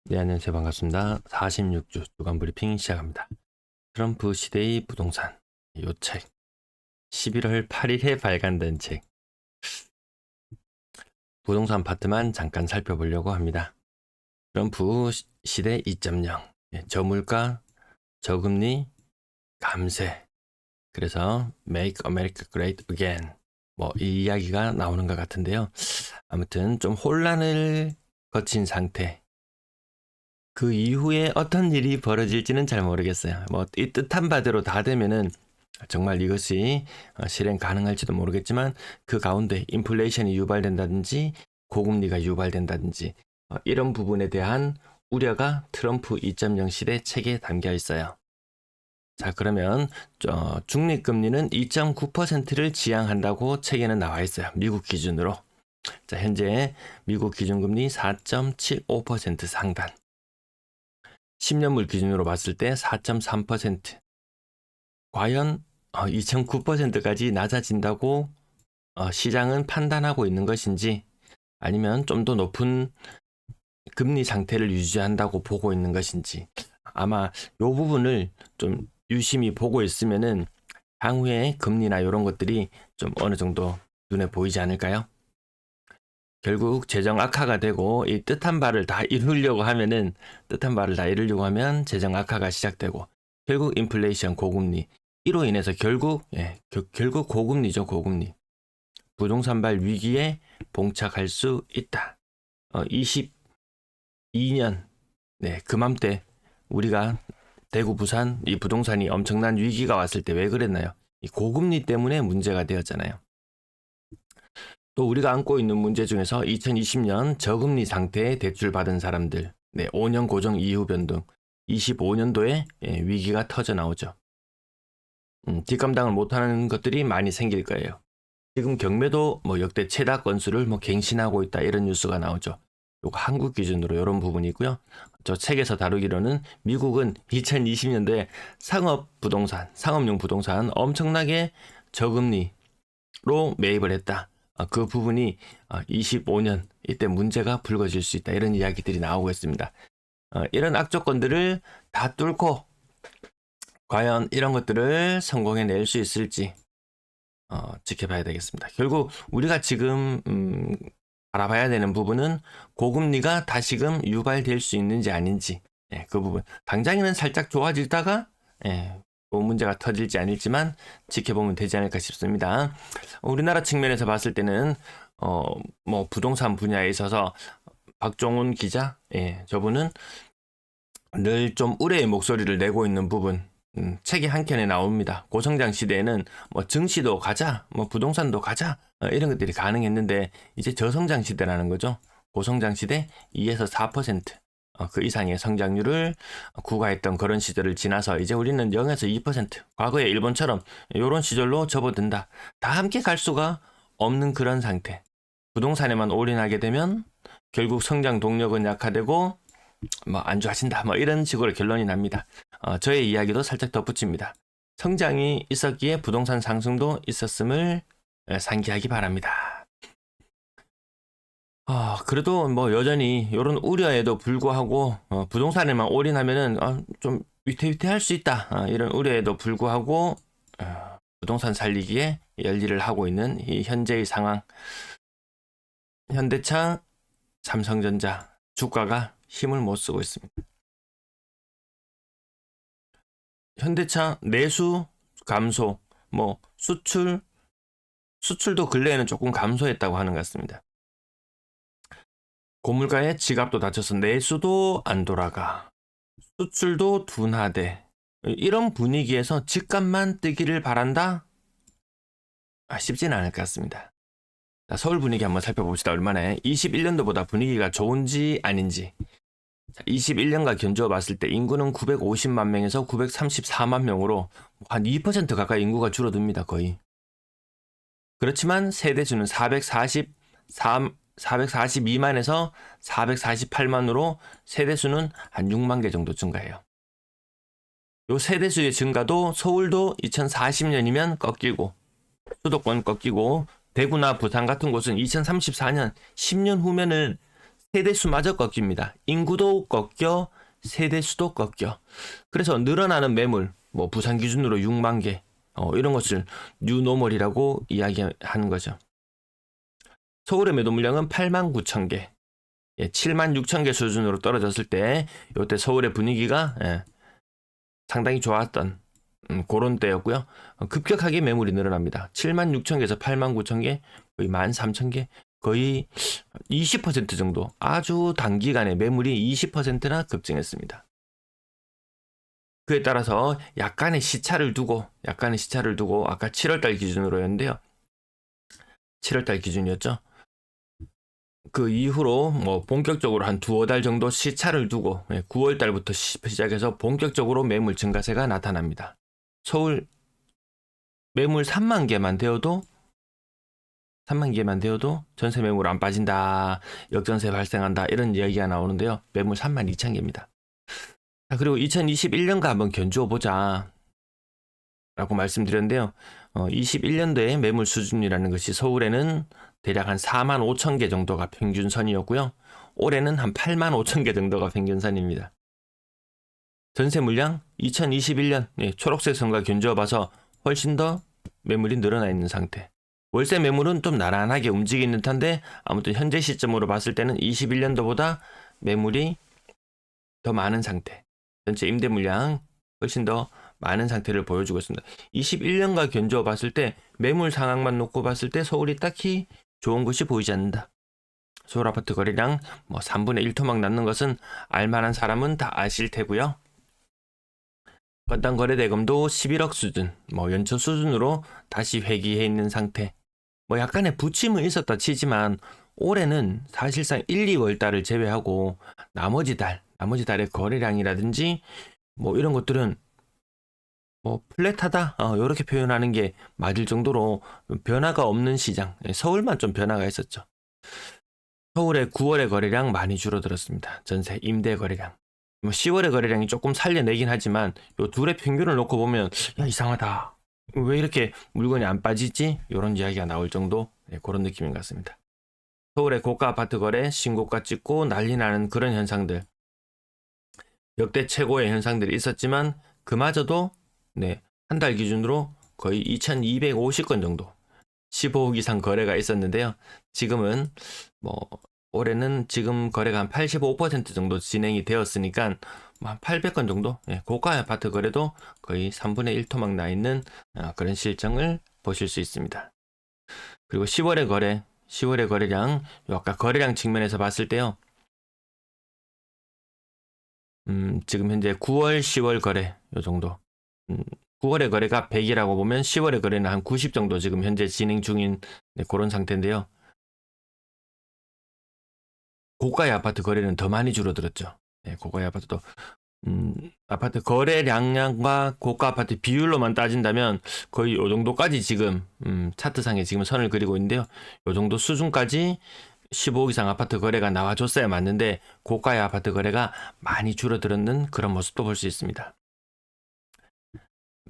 네, 안녕하세요. 반갑습니다. 46주 주간 브리핑 시작합니다. 트럼프 시대의 부동산. 요 책. 11월 8일에 발간된 책. 부동산 파트만 잠깐 살펴보려고 합니다. 트럼프 시대 2.0. 저물가, 저금리, 감세. 그래서 Make America Great Again. 이 이야기가 나오는 것 같은데요. 아무튼 좀 혼란을 거친 상태. 그 이후에 어떤 일이 벌어질지는 잘 모르겠어요. 이 뜻한 바대로 다 되면은 정말 이것이 실행 가능할지도 모르겠지만 그 가운데 인플레이션이 유발된다든지 고금리가 유발된다든지 이런 부분에 대한 우려가 트럼프 2.0 시대 책에 담겨 있어요. 자, 그러면 중립금리는 2.9%를 지향한다고 책에는 나와 있어요. 미국 기준으로. 자, 현재 미국 기준금리 4.75% 상단. 10년물 기준으로 봤을 때 4.3%. 과연 2.9%까지 낮아진다고 시장은 판단하고 있는 것인지 아니면 좀 더 높은 금리 상태를 유지한다고 보고 있는 것인지 아마 이 부분을 좀 유심히 보고 있으면은 향후에 금리나 이런 것들이 좀 어느 정도 눈에 보이지 않을까요? 결국 재정 악화가 되고 이 뜻한 바를 다 이루려고 하면 재정 악화가 시작되고 결국 인플레이션 고금리 이로 인해서 결국 고금리죠. 고금리. 부동산발 위기에 봉착할 수 있다. 22년 그맘때 우리가 대구 부산 이 부동산이 엄청난 위기가 왔을 때 왜 그랬나요? 이 고금리 때문에 문제가 되었잖아요. 또 우리가 안고 있는 문제 중에서 2020년 저금리 상태에 대출받은 사람들, 5년 고정 이후 변동, 25년도에 위기가 터져 나오죠. 뒷감당을 못하는 것들이 많이 생길 거예요. 지금 경매도 역대 최다 건수를 갱신하고 있다 이런 뉴스가 나오죠. 요거 한국 기준으로 이런 부분이고요. 저 책에서 다루기로는 미국은 2020년도에 상업용 부동산 엄청나게 저금리로 매입을 했다. 그 부분이 25년 이때 문제가 불거질 수 있다 이런 이야기들이 나오고 있습니다. 이런 악조건들을 다 뚫고 과연 이런 것들을 성공해낼 수 있을지 지켜봐야 되겠습니다. 결국 우리가 지금 알아봐야 되는 부분은 고금리가 다시금 유발될 수 있는지 아닌지 그 부분 당장에는 살짝 좋아지다가 또 문제가 터질지 아닐지만 지켜보면 되지 않을까 싶습니다. 우리나라 측면에서 봤을 때는 부동산 분야에 있어서 박종훈 기자, 저분은 늘 좀 우려의 목소리를 내고 있는 부분, 책의 한 켠에 나옵니다. 고성장 시대에는 증시도 가자, 부동산도 가자 이런 것들이 가능했는데 이제 저성장 시대라는 거죠. 고성장 시대 2에서 4%. 그 이상의 성장률을 구가했던 그런 시절을 지나서 이제 우리는 0에서 2%, 과거의 일본처럼 이런 시절로 접어든다. 다 함께 갈 수가 없는 그런 상태. 부동산에만 올인하게 되면 결국 성장 동력은 약화되고 안 좋아진다. 이런 식으로 결론이 납니다. 저의 이야기도 살짝 덧붙입니다. 성장이 있었기에 부동산 상승도 있었음을 상기하기 바랍니다. 그래도 여전히 이런 우려에도 불구하고 부동산에만 올인하면은 좀 위태위태할 수 있다. 이런 우려에도 불구하고 부동산 살리기에 열일을 하고 있는 이 현재의 상황. 현대차, 삼성전자 주가가 힘을 못 쓰고 있습니다. 현대차 내수 감소, 수출도 근래에는 조금 감소했다고 하는 것 같습니다. 고물가의 지갑도 닫혀서 내수도 안 돌아가. 수출도 둔화돼. 이런 분위기에서 집값만 뜨기를 바란다? 쉽지는 않을 것 같습니다. 자, 서울 분위기 한번 살펴봅시다. 얼마나 21년도보다 분위기가 좋은지 아닌지. 21년과 견주어 봤을 때 인구는 950만 명에서 934만 명으로 한 2% 가까이 인구가 줄어듭니다. 거의. 그렇지만 세대수는 442만에서 448만으로 세대수는 한 6만 개 정도 증가해요. 요 세대수의 증가도 서울도 2040년이면 꺾이고 수도권 꺾이고 대구나 부산 같은 곳은 2034년 10년 후면은 세대수마저 꺾입니다. 인구도 꺾여 세대수도 꺾여. 그래서 늘어나는 매물, 뭐 부산 기준으로 6만 개 이런 것을 뉴노멀이라고 이야기하는 거죠. 서울의 매도 물량은 8만 9천 개, 7만 6천 개 수준으로 떨어졌을 때 이때 서울의 분위기가 상당히 좋았던 그런 때였고요. 급격하게 매물이 늘어납니다. 7만 6천 개에서 8만 9천 개, 거의 1만 3천 개, 거의 20% 정도 아주 단기간에 매물이 20%나 급증했습니다. 그에 따라서 약간의 시차를 두고 아까 7월달 기준으로였는데요. 7월달 기준이었죠. 그 이후로 뭐 본격적으로 한 두어 달 정도 시차를 두고 9월달부터 시작해서 본격적으로 매물 증가세가 나타납니다. 서울 매물 3만 개만 되어도 전세 매물 안 빠진다, 역전세 발생한다 이런 이야기가 나오는데요. 매물 3만 2천 개입니다. 그리고 2021년과 한번 견주어 보자 라고 말씀드렸는데요. 21년도에 매물 수준이라는 것이 서울에는 대략 한 4만 5천 개 정도가 평균선이었고요. 올해는 한 8만 5천 개 정도가 평균선입니다. 전세 물량 2021년 초록색 선과 견주어 봐서 훨씬 더 매물이 늘어나 있는 상태. 월세 매물은 좀 나란하게 움직이는 듯한데 아무튼 현재 시점으로 봤을 때는 21년도보다 매물이 더 많은 상태. 전체 임대 물량 훨씬 더 많은 상태를 보여주고 있습니다. 21년과 견주어 봤을 때 매물 상황만 놓고 봤을 때 서울이 딱히 좋은 것이 보이지 않는다. 서울 아파트 거래량 3분의 1 토막 났는 것은 알만한 사람은 다 아실 테고요. 건당 거래 대금도 11억 수준, 연초 수준으로 다시 회귀해 있는 상태. 약간의 부침은 있었다 치지만 올해는 사실상 1, 2월 달을 제외하고 나머지 달의 거래량이라든지 이런 것들은 플랫하다 이렇게 표현하는 게 맞을 정도로 변화가 없는 시장. 서울만 좀 변화가 있었죠. 서울의 9월의 거래량 많이 줄어들었습니다. 전세 임대 거래량. 10월의 거래량이 조금 살려내긴 하지만 요 둘의 평균을 놓고 보면 야 이상하다, 왜 이렇게 물건이 안 빠지지? 이런 이야기가 나올 정도 그런 느낌인 것 같습니다. 서울의 고가 아파트 거래 신고가 찍고 난리 나는 그런 현상들, 역대 최고의 현상들이 있었지만 그마저도 한 달 기준으로 거의 2250건 정도 15억 이상 거래가 있었는데요. 지금은 올해는 지금 거래가 한 85% 정도 진행이 되었으니까 한 800건 정도, 고가 아파트 거래도 거의 3분의 1 토막 나 있는 그런 실정을 보실 수 있습니다. 그리고 10월의 거래량, 아까 거래량 측면에서 봤을 때요. 지금 현재 9월, 10월 거래 요 정도. 9월의 거래가 100이라고 보면 10월의 거래는 한 90 정도 지금 현재 진행 중인 그런 상태인데요. 고가의 아파트 거래는 더 많이 줄어들었죠. 고가의 아파트도 아파트 거래량과 고가 아파트 비율로만 따진다면 거의 요 정도까지 지금 차트상에 지금 선을 그리고 있는데요. 요 정도 수준까지 15억 이상 아파트 거래가 나와줬어야 맞는데 고가의 아파트 거래가 많이 줄어들었는 그런 모습도 볼 수 있습니다.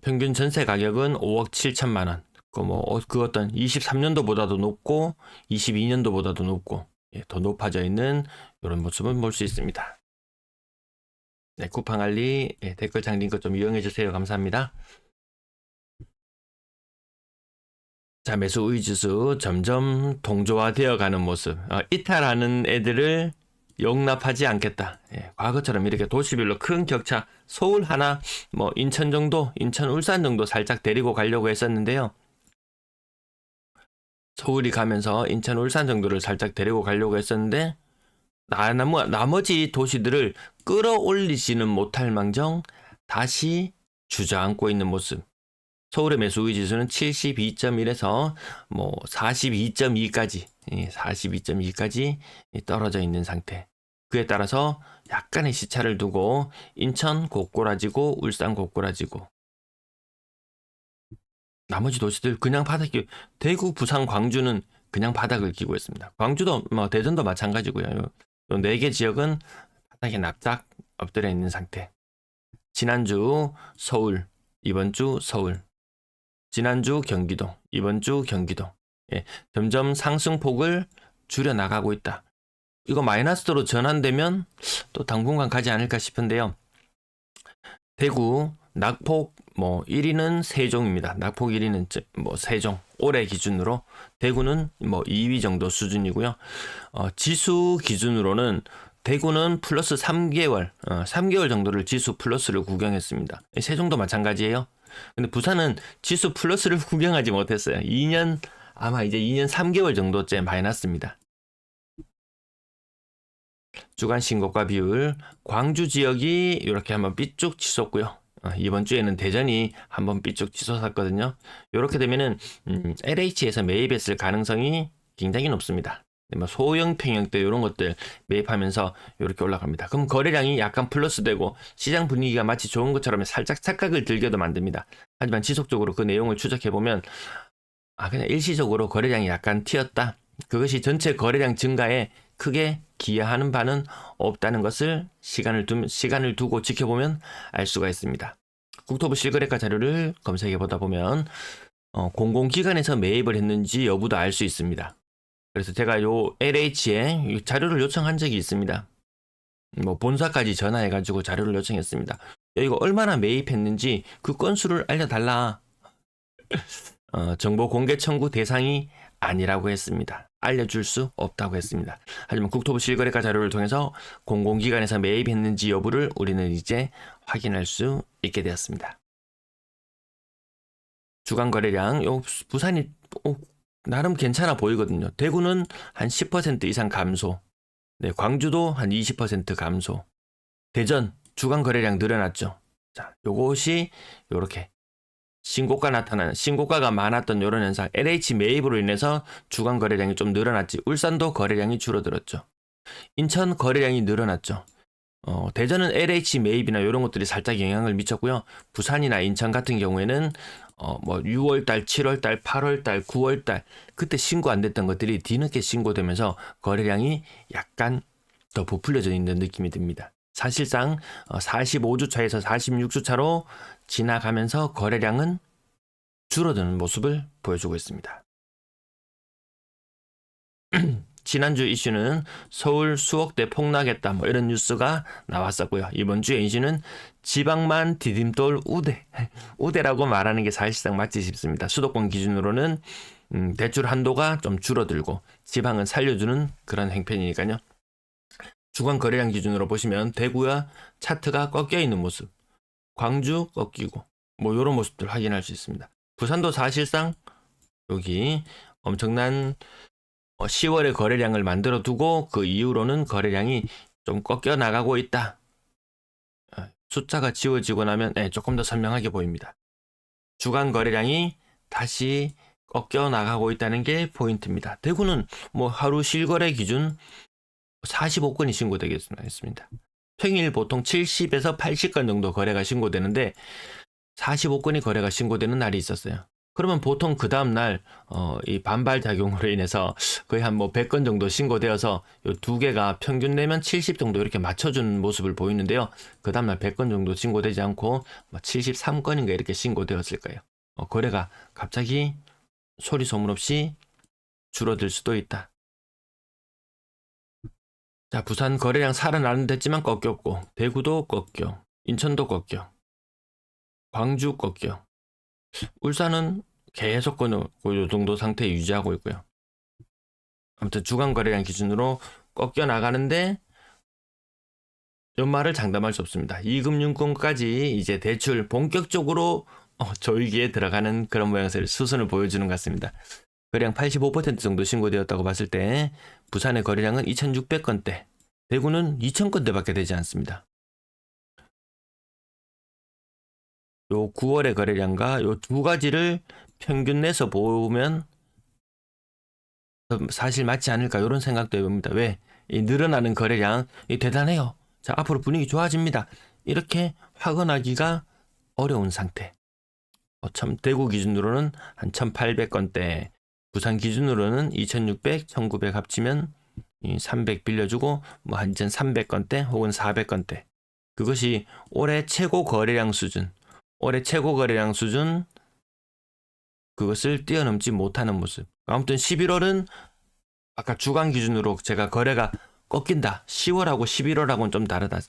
평균 전세 가격은 5억 7천만 원. 그 어떤 23년도보다도 높고 22년도보다도 높고 더 높아져 있는 이런 모습은 볼 수 있습니다. 쿠팡알리 댓글창 링크 좀 이용해 주세요. 감사합니다. 자, 매수 우위지수 점점 동조화되어 가는 모습. 이탈하는 애들을 용납하지 않겠다. 과거처럼 이렇게 도시별로 큰 격차, 서울 하나, 인천 정도, 인천, 울산 정도 살짝 데리고 가려고 했었는데요. 서울이 가면서 인천, 울산 정도를 살짝 데리고 가려고 했었는데 나머지 도시들을 끌어올리지는 못할 망정 다시 주저앉고 있는 모습. 서울의 매수 우위 지수는 72.1에서 42.2까지 떨어져 있는 상태. 그에 따라서 약간의 시차를 두고 인천 고꼬라지고 울산 고꼬라지고 나머지 도시들 그냥 바닥이, 대구, 부산, 광주는 그냥 바닥을 기고 있습니다. 광주도 대전도 마찬가지고요. 요 4개 지역은 바닥에 납작 엎드려 있는 상태. 지난주 서울, 이번 주 서울, 지난주 경기도, 이번 주 경기도. 점점 상승폭을 줄여나가고 있다. 이거 마이너스로 전환되면 또 당분간 가지 않을까 싶은데요. 대구 낙폭 1위는 세종입니다. 낙폭 1위는 세종. 올해 기준으로 대구는 2위 정도 수준이고요. 지수 기준으로는 대구는 플러스 3개월, 3개월 정도를 지수 플러스를 구경했습니다. 세종도 마찬가지예요. 근데 부산은 지수 플러스를 구경하지 못했어요. 아마 이제 2년 3개월 정도째 마이너스입니다. 주간 신고가 비율, 광주 지역이 이렇게 한번 삐쭉 치솟고요. 이번 주에는 대전이 한번 삐쭉 치솟았거든요. 이렇게 되면은 LH에서 매입했을 가능성이 굉장히 높습니다. 소형 평형대 이런 것들 매입하면서 이렇게 올라갑니다. 그럼 거래량이 약간 플러스 되고 시장 분위기가 마치 좋은 것처럼 살짝 착각을 들게도 만듭니다. 하지만 지속적으로 그 내용을 추적해보면 그냥 일시적으로 거래량이 약간 튀었다. 그것이 전체 거래량 증가에 크게 기여하는 바는 없다는 것을 시간을 두고 지켜보면 알 수가 있습니다. 국토부 실거래가 자료를 검색해 보다 보면 공공기관에서 매입을 했는지 여부도 알 수 있습니다. 그래서 제가 요 LH에 자료를 요청한 적이 있습니다. 본사까지 전화해가지고 자료를 요청했습니다. 이거 얼마나 매입했는지 그 건수를 알려달라. 정보 공개 청구 대상이 아니라고 했습니다. 알려줄 수 없다고 했습니다. 하지만 국토부 실거래가 자료를 통해서 공공기관에서 매입했는지 여부를 우리는 이제 확인할 수 있게 되었습니다. 주간 거래량, 부산이 나름 괜찮아 보이거든요. 대구는 한 10% 이상 감소, 광주도 한 20% 감소, 대전 주간 거래량 늘어났죠. 자, 요것이 요렇게 신고가가 많았던 이런 현상, LH 매입으로 인해서 주간 거래량이 좀 늘어났지. 울산도 거래량이 줄어들었죠. 인천 거래량이 늘어났죠. 대전은 LH 매입이나 이런 것들이 살짝 영향을 미쳤고요. 부산이나 인천 같은 경우에는 6월달, 7월달, 8월달, 9월달 그때 신고 안 됐던 것들이 뒤늦게 신고되면서 거래량이 약간 더 부풀려져 있는 느낌이 듭니다. 사실상 45주 차에서 46주 차로 지나가면서 거래량은 줄어드는 모습을 보여주고 있습니다. 지난주 이슈는 서울 수억대 폭락했다 이런 뉴스가 나왔었고요. 이번 주의 이슈는 지방만 디딤돌 우대라고 말하는 게 사실상 맞지 싶습니다. 수도권 기준으로는 대출 한도가 좀 줄어들고 지방은 살려주는 그런 행편이니까요. 주간 거래량 기준으로 보시면 대구와 차트가 꺾여 있는 모습, 광주 꺾이고 이런 모습들 확인할 수 있습니다. 부산도 사실상 여기 엄청난 10월의 거래량을 만들어 두고 그 이후로는 거래량이 좀 꺾여 나가고 있다. 숫자가 지워지고 나면 조금 더 선명하게 보입니다. 주간 거래량이 다시 꺾여 나가고 있다는 게 포인트입니다. 대구는 하루 실거래 기준 45건이 신고되겠습니다. 평일 보통 70에서 80건 정도 거래가 신고되는데 45건이 거래가 신고되는 날이 있었어요. 그러면 보통 그 다음날 이 반발 작용으로 인해서 거의 한 100건 정도 신고되어서 이 두 개가 평균 내면 70 정도 이렇게 맞춰주는 모습을 보이는데요. 그 다음날 100건 정도 신고되지 않고 73건인가 이렇게 신고되었을 거예요. 거래가 갑자기 소리 소문 없이 줄어들 수도 있다. 자, 부산 거래량 살아나는 됐지만 꺾였고, 대구도 꺾여, 인천도 꺾여, 광주 꺾여, 울산은 계속 그 정도 상태 유지하고 있고요. 아무튼 주간 거래량 기준으로 꺾여 나가는데 연말을 장담할 수 없습니다. 이금융권까지 이제 대출 본격적으로 조이기에 들어가는 그런 모양새를 수순을 보여주는 것 같습니다. 거래량 85% 정도 신고되었다고 봤을 때 부산의 거래량은 2,600건대, 대구는 2,000건대밖에 되지 않습니다. 요 9월의 거래량과 요 두 가지를 평균 내서 보면 사실 맞지 않을까 이런 생각도 해봅니다. 왜? 이 늘어나는 거래량 대단해요. 자, 앞으로 분위기 좋아집니다. 이렇게 확언하기가 어려운 상태. 대구 기준으로는 한 1,800건대, 부산 기준으로는 2,600, 1,900 합치면 300 빌려주고 한 2,300건대 혹은 400건대. 그것이 올해 최고 거래량 수준. 그것을 뛰어넘지 못하는 모습. 아무튼 11월은 아까 주간 기준으로 제가 거래가 꺾인다. 10월하고 11월하고는 좀 다르다.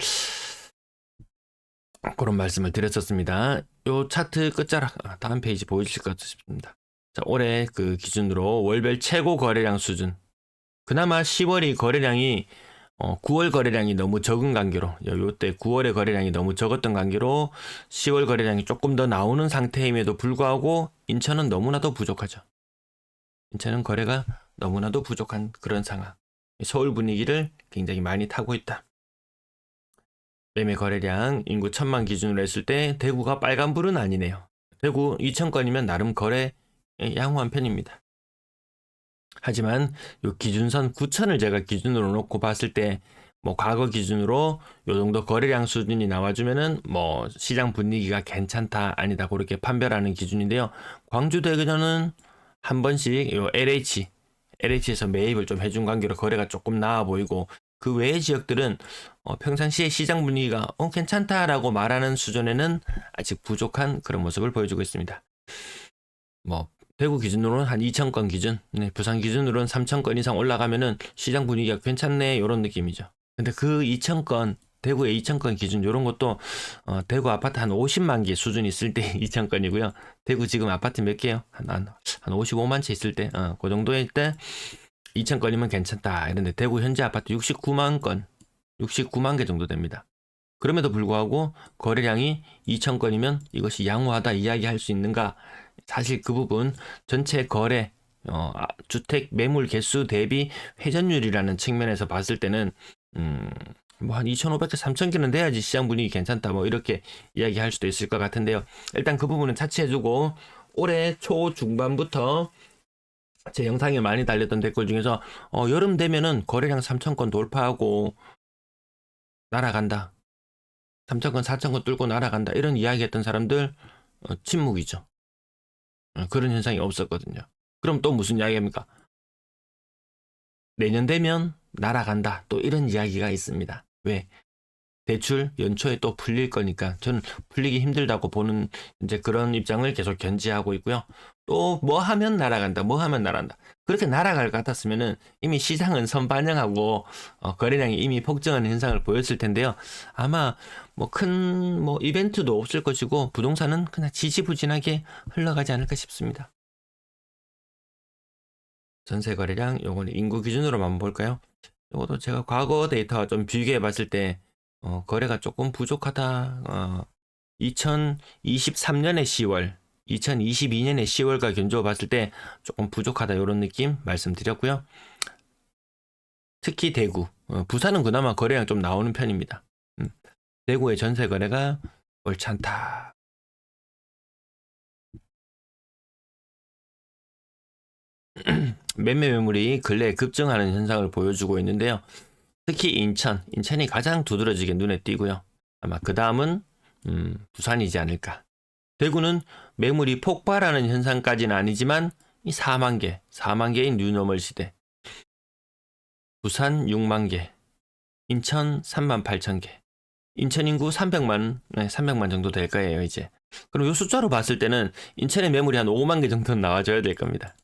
그런 말씀을 드렸었습니다. 요 차트 끝자락 다음 페이지 보이실 것 같습니다. 자, 올해 그 기준으로 월별 최고 거래량 수준. 그나마 10월이 거래량이 9월 거래량이 너무 적은 관계로 요때 9월의 거래량이 너무 적었던 관계로 10월 거래량이 조금 더 나오는 상태임에도 불구하고 인천은 너무나도 부족하죠. 인천은 거래가 너무나도 부족한 그런 상황. 서울 분위기를 굉장히 많이 타고 있다. 매매 거래량 인구 1000만 기준으로 했을 때 대구가 빨간불은 아니네요. 대구 2000건이면 나름 거래 양호한 편입니다. 하지만 요 기준선 9천을 제가 기준으로 놓고 봤을 때 뭐 과거 기준으로 요 정도 거래량 수준이 나와주면은 뭐 시장 분위기가 괜찮다 아니다 그렇게 판별하는 기준인데요. 광주 대구는 한 번씩 요 LH에서 매입을 좀 해준 관계로 거래가 조금 나아 보이고 그 외의 지역들은 평상시에 시장 분위기가 괜찮다라고 말하는 수준에는 아직 부족한 그런 모습을 보여주고 있습니다. 뭐 대구 기준으로는 한 2,000건 기준, 부산 기준으로는 3,000건 이상 올라가면은 시장 분위기가 괜찮네 이런 느낌이죠. 근데 그 2,000건 대구의 2,000건 기준 이런 것도 대구 아파트 한 50만 개 수준 있을 때 2,000건이고요. 대구 지금 아파트 몇 개요? 한 55만 채 있을 때, 그 정도일 때 2,000건이면 괜찮다. 이런데 대구 현재 아파트 69만 개 정도 됩니다. 그럼에도 불구하고 거래량이 2,000건이면 이것이 양호하다 이야기할 수 있는가? 사실 그 부분 전체 거래 주택 매물 개수 대비 회전율이라는 측면에서 봤을 때는 뭐 한 2,500개, 3,000개는 돼야지 시장 분위기 괜찮다 뭐 이렇게 이야기할 수도 있을 것 같은데요. 일단 그 부분은 차치해두고 올해 초 중반부터 제 영상에 많이 달렸던 댓글 중에서 여름 되면은 거래량 3,000건 돌파하고 날아간다. 3,000건, 4,000건 뚫고 날아간다. 이런 이야기했던 사람들 침묵이죠. 그런 현상이 없었거든요. 그럼 또 무슨 이야기입니까? 내년 되면 날아간다. 또 이런 이야기가 있습니다. 왜? 대출 연초에 또 풀릴 거니까 저는 풀리기 힘들다고 보는 이제 그런 입장을 계속 견지하고 있고요. 또 뭐 하면 날아간다. 뭐 하면 날아간다. 그렇게 날아갈 것 같았으면은 이미 시장은 선반영하고 거래량이 이미 폭증하는 현상을 보였을 텐데요. 아마 뭐 큰 뭐 이벤트도 없을 것이고 부동산은 그냥 지지부진하게 흘러가지 않을까 싶습니다. 전세 거래량 요거는 인구 기준으로만 볼까요? 요것도 제가 과거 데이터와 좀 비교해 봤을 때 거래가 조금 부족하다. 2023년의 10월, 2022년의 10월과 견주어 봤을 때 조금 부족하다 이런 느낌 말씀드렸고요. 특히 대구, 부산은 그나마 거래량 좀 나오는 편입니다. 대구의 전세 거래가 옳지 않다. 매매 매물이 근래에 급증하는 현상을 보여주고 있는데요. 특히 인천이 가장 두드러지게 눈에 띄고요. 아마 그 다음은 부산이지 않을까. 대구는 매물이 폭발하는 현상까지는 아니지만 이 4만 개인 뉴노멀 시대. 부산 6만 개, 인천 3만 8천 개. 인천 인구 300만 정도 될 거예요, 이제. 그럼 이 숫자로 봤을 때는 인천의 매물이 한 5만 개 정도는 나와줘야 될 겁니다.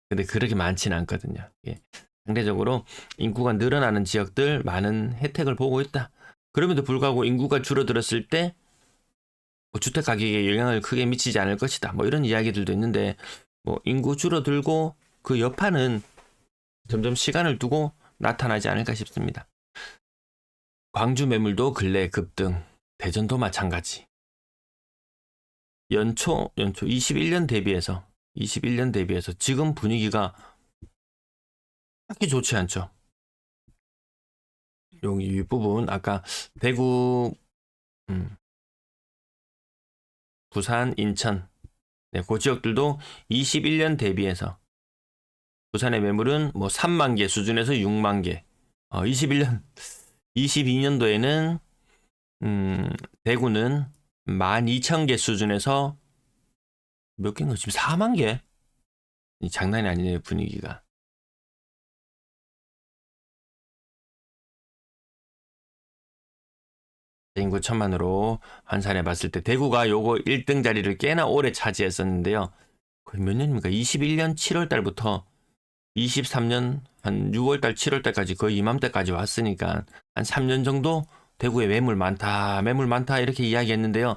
근데 그렇게 많지는 않거든요. 예. 상대적으로 인구가 늘어나는 지역들 많은 혜택을 보고 있다. 그럼에도 불구하고 인구가 줄어들었을 때 뭐 주택 가격에 영향을 크게 미치지 않을 것이다. 뭐 이런 이야기들도 있는데 뭐 인구 줄어들고 그 여파는 점점 시간을 두고 나타나지 않을까 싶습니다. 광주 매물도 근래 급등, 대전도 마찬가지. 연초 21년 대비해서 지금 분위기가 딱히 좋지 않죠. 여기 윗부분 아까 대구, 부산, 인천 그 지역들도 21년 대비해서 부산의 매물은 뭐 3만 개 수준에서 6만 개. 22년도에는 대구는 12,000개 수준에서 몇 개인가 지금 4만 개? 장난이 아니네요, 분위기가. 인구 1,000만으로 환산해 봤을 때 대구가 요거 1등 자리를 꽤나 오래 차지했었는데요. 거의 몇 년입니까? 21년 7월 달부터 23년 한 6월달, 7월달까지 거의 이맘때까지 왔으니까 한 3년 정도 대구에 매물 많다, 매물 많다 이렇게 이야기했는데요.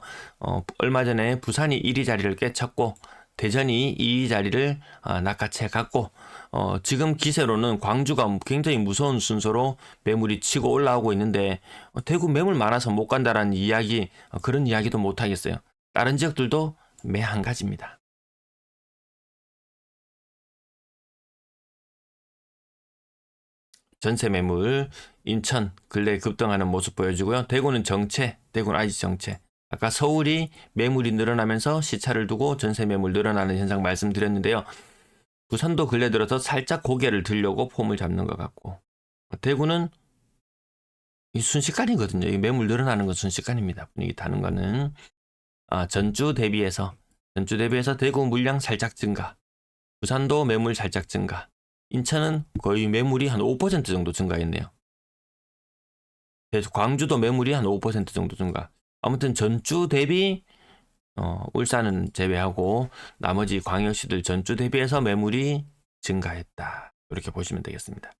얼마 전에 부산이 1위 자리를 꿰찼고 대전이 2위 자리를 낚아채 갔고 지금 기세로는 광주가 굉장히 무서운 순서로 매물이 치고 올라오고 있는데 대구 매물 많아서 못 간다라는 이야기 그런 이야기도 못 하겠어요. 다른 지역들도 매 한 가지입니다. 전세 매물 인천 근래 급등하는 모습 보여주고요. 대구는 정체, 대구는 아직 정체. 아까 서울이 매물이 늘어나면서 시차를 두고 전세 매물 늘어나는 현상 말씀드렸는데요. 부산도 근래 들어서 살짝 고개를 들려고 폼을 잡는 것 같고 대구는 이 순식간이거든요. 이 매물 늘어나는 건 순식간입니다. 분위기 타는 거는 전주 대비해서 대구 물량 살짝 증가, 부산도 매물 살짝 증가, 인천은 거의 매물이 한 5% 정도 증가했네요. 그래서 광주도 매물이 한 5% 정도 증가. 아무튼 전주 대비 울산은 제외하고 나머지 광역시들 전주 대비해서 매물이 증가했다. 이렇게 보시면 되겠습니다.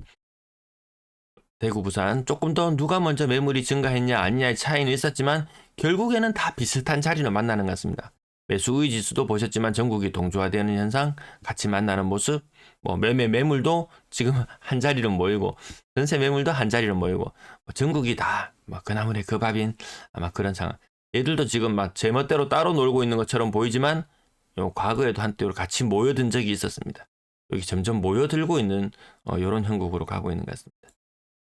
대구, 부산 조금 더 누가 먼저 매물이 증가했냐 아니냐의 차이는 있었지만 결국에는 다 비슷한 자리를 만나는 것 같습니다. 매수의 지수도 보셨지만 전국이 동조화되는 현상, 같이 만나는 모습, 매물도 지금 한 자리로 모이고 전세 매물도 한 자리로 모이고 전국이 다 그나물의 그 밥인 아마 그런 상황. 얘들도 지금 막 제멋대로 따로 놀고 있는 것처럼 보이지만 과거에도 한때로 같이 모여든 적이 있었습니다. 여기 점점 모여들고 있는 이런 형국으로 가고 있는 것 같습니다.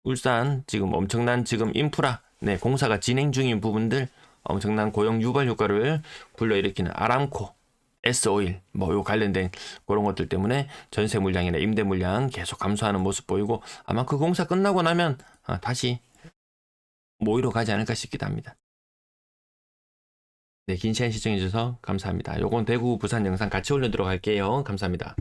울산 지금 엄청난 인프라 공사가 진행 중인 부분들 엄청난 고용 유발 효과를 불러일으키는 아람코, S오일 요 관련된 그런 것들 때문에 전세 물량이나 임대 물량 계속 감소하는 모습 보이고 아마 그 공사 끝나고 나면 다시 모이러 가지 않을까 싶기도 합니다. 긴 시간 시청해 주셔서 감사합니다. 요건 대구 부산 영상 같이 올려드리도록 할게요. 감사합니다.